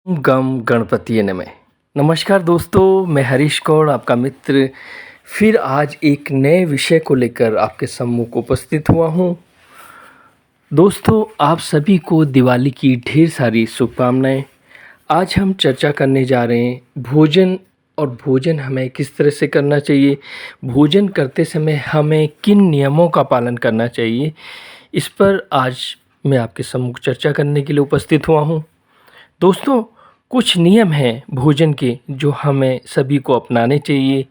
गम गणपतिये नमः। नमस्कार दोस्तों, मैं हरीश कौर आपका मित्र फिर आज एक नए विषय को लेकर आपके सम्मुख उपस्थित हुआ हूँ। दोस्तों, आप सभी को दिवाली की ढेर सारी शुभकामनाएं। आज हम चर्चा करने जा रहे हैं भोजन और भोजन हमें किस तरह से करना चाहिए, भोजन करते समय हमें किन नियमों का पालन करना चाहिए। इस पर आज मैं आपके सम्मुख चर्चा करने के लिए उपस्थित हुआ हूँ। दोस्तों, कुछ नियम हैं भोजन के जो हमें सभी को अपनाने चाहिए।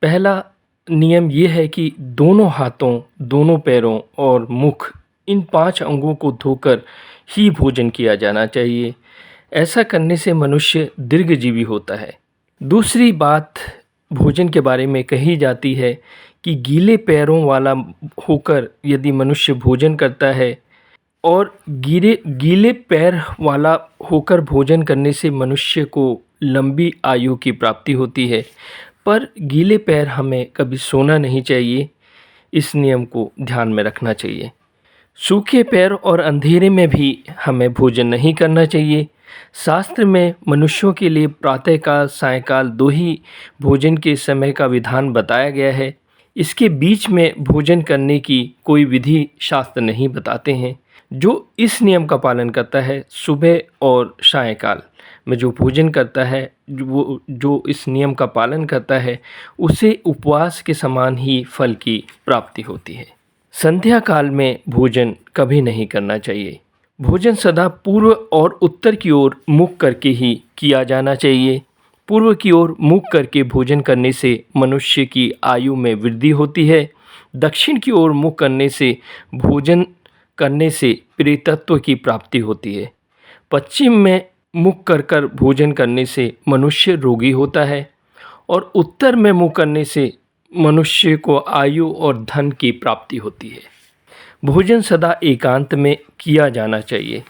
पहला नियम ये है कि दोनों हाथों, दोनों पैरों और मुख इन 5 अंगों को धोकर ही भोजन किया जाना चाहिए। ऐसा करने से मनुष्य दीर्घजीवी होता है। दूसरी बात भोजन के बारे में कही जाती है कि गीले पैरों वाला होकर यदि मनुष्य भोजन करता है और गीले पैर वाला होकर भोजन करने से मनुष्य को लंबी आयु की प्राप्ति होती है। पर गीले पैर हमें कभी सोना नहीं चाहिए, इस नियम को ध्यान में रखना चाहिए। सूखे पैर और अंधेरे में भी हमें भोजन नहीं करना चाहिए। शास्त्र में मनुष्यों के लिए प्रातःकाल सायंकाल 2 ही भोजन के समय का विधान बताया गया है। इसके बीच में भोजन करने की कोई विधि शास्त्र नहीं बताते हैं। जो इस नियम का पालन करता है, सुबह और सायंकाल में जो भोजन करता है, वो जो इस नियम का पालन करता है, उसे उपवास के समान ही फल की प्राप्ति होती है। संध्या काल में भोजन कभी नहीं करना चाहिए। भोजन सदा पूर्व और उत्तर की ओर मुख करके ही किया जाना चाहिए। पूर्व की ओर मुख करके भोजन करने से मनुष्य की आयु में वृद्धि होती है। दक्षिण की ओर मुख करने से भोजन करने से प्रेतत्व की प्राप्ति होती है। पश्चिम में मुख कर भोजन करने से मनुष्य रोगी होता है और उत्तर में मुख करने से मनुष्य को आयु और धन की प्राप्ति होती है। भोजन सदा एकांत में किया जाना चाहिए।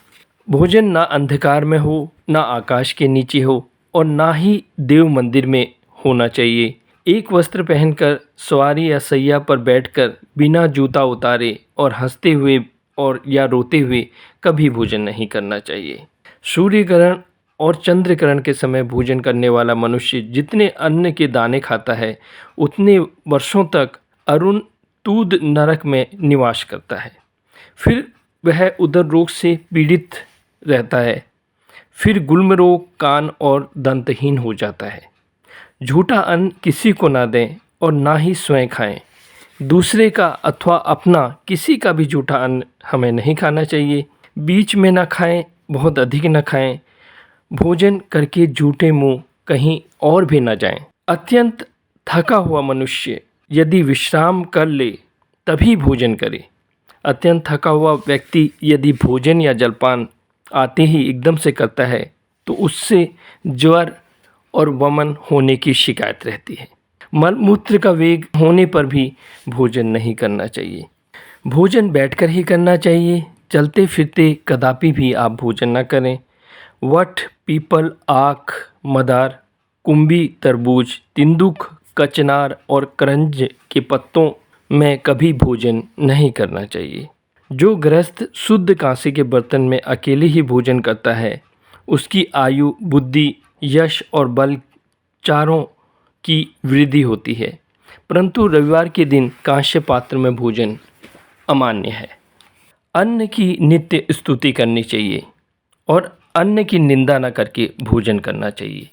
भोजन ना अंधकार में हो, ना आकाश के नीचे हो और ना ही देव मंदिर में होना चाहिए। एक वस्त्र पहनकर सवारी या सैया पर बैठकर बिना जूता उतारे और हंसते हुए और या रोते हुए कभी भोजन नहीं करना चाहिए। सूर्य ग्रहण और चंद्र ग्रहण के समय भोजन करने वाला मनुष्य जितने अन्न के दाने खाता है, उतने वर्षों तक अरुण तूद नरक में निवास करता है। फिर वह उदर रोग से पीड़ित रहता है। फिर गुल्म रोग, कान और दंतहीन हो जाता है। झूठा अन्न किसी को ना दें और ना ही स्वयं खाएं। दूसरे का अथवा अपना किसी का भी झूठा अन्न हमें नहीं खाना चाहिए। बीच में ना खाएं, बहुत अधिक ना खाएं। भोजन करके झूठे मुंह कहीं और भी ना जाएं। अत्यंत थका हुआ मनुष्य यदि विश्राम कर ले तभी भोजन करे। अत्यंत थका हुआ व्यक्ति यदि भोजन या जलपान आते ही एकदम से करता है तो उससे ज्वर और वमन होने की शिकायत रहती है। मलमूत्र का वेग होने पर भी भोजन नहीं करना चाहिए। भोजन बैठकर ही करना चाहिए। चलते फिरते कदापि भी आप भोजन न करें। वट, पीपल, आक, मदार, कुंभी, तरबूज, तिंदुक, कचनार और करंज के पत्तों में कभी भोजन नहीं करना चाहिए। जो गृहस्थ शुद्ध कांसे के बर्तन में अकेले ही भोजन करता है, उसकी आयु, बुद्धि, यश और बल चारों की वृद्धि होती है। परंतु रविवार के दिन कांस्य पात्र में भोजन अमान्य है। अन्न की नित्य स्तुति करनी चाहिए और अन्न की निंदा न करके भोजन करना चाहिए।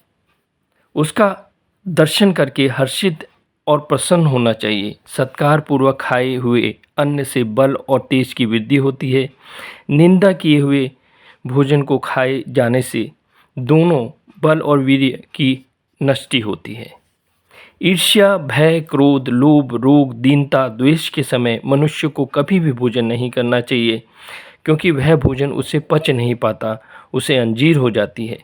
उसका दर्शन करके हर्षित और प्रसन्न होना चाहिए। सत्कार पूर्वक खाए हुए अन्न से बल और तेज की वृद्धि होती है। निंदा किए हुए भोजन को खाए जाने से दोनों बल और वीर्य की नष्टि होती है। ईर्ष्या, भय, क्रोध, लोभ, रोग, दीनता, द्वेष के समय मनुष्य को कभी भी भोजन नहीं करना चाहिए, क्योंकि वह भोजन उसे पच नहीं पाता, उसे अंजीर हो जाती है।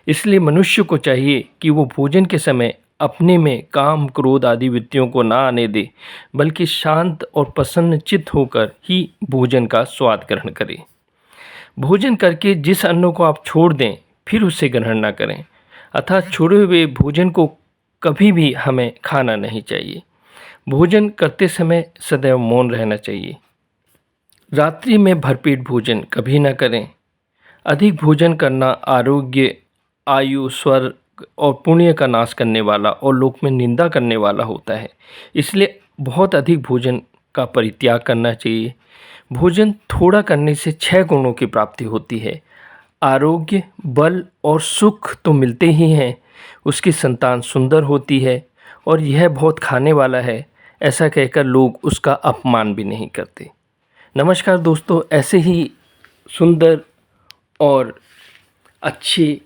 इसलिए मनुष्य को चाहिए कि वो भोजन के समय अपने में काम, क्रोध आदि वृत्तियों को ना आने दे, बल्कि शांत और प्रसन्न चित्त होकर ही भोजन का स्वाद ग्रहण करे। भोजन करके जिस अन्न को आप छोड़ दें, फिर उसे ग्रहण ना करें, अर्थात छोड़े हुए भोजन को कभी भी हमें खाना नहीं चाहिए। भोजन करते समय सदैव मौन रहना चाहिए। रात्रि में भरपेट भोजन कभी ना करें, अधिक भोजन करना आरोग्य, आयु, स्वर्ग और पुण्य का नाश करने वाला और लोक में निंदा करने वाला होता है। इसलिए बहुत अधिक भोजन का परित्याग करना चाहिए। भोजन थोड़ा करने से 6 गुणों की प्राप्ति होती है। आरोग्य, बल और सुख तो मिलते ही हैं, उसकी संतान सुंदर होती है और यह बहुत खाने वाला है, ऐसा कहकर लोग उसका अपमान भी नहीं करते। नमस्कार दोस्तों, ऐसे ही सुंदर और अच्छे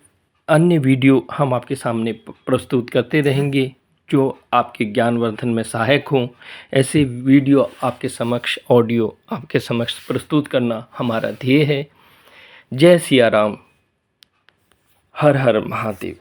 अन्य वीडियो हम आपके सामने प्रस्तुत करते रहेंगे जो आपके ज्ञानवर्धन में सहायक हों। ऐसे वीडियो आपके समक्ष, ऑडियो आपके समक्ष प्रस्तुत करना हमारा ध्येय है। जय सिया राम, हर हर महादेव।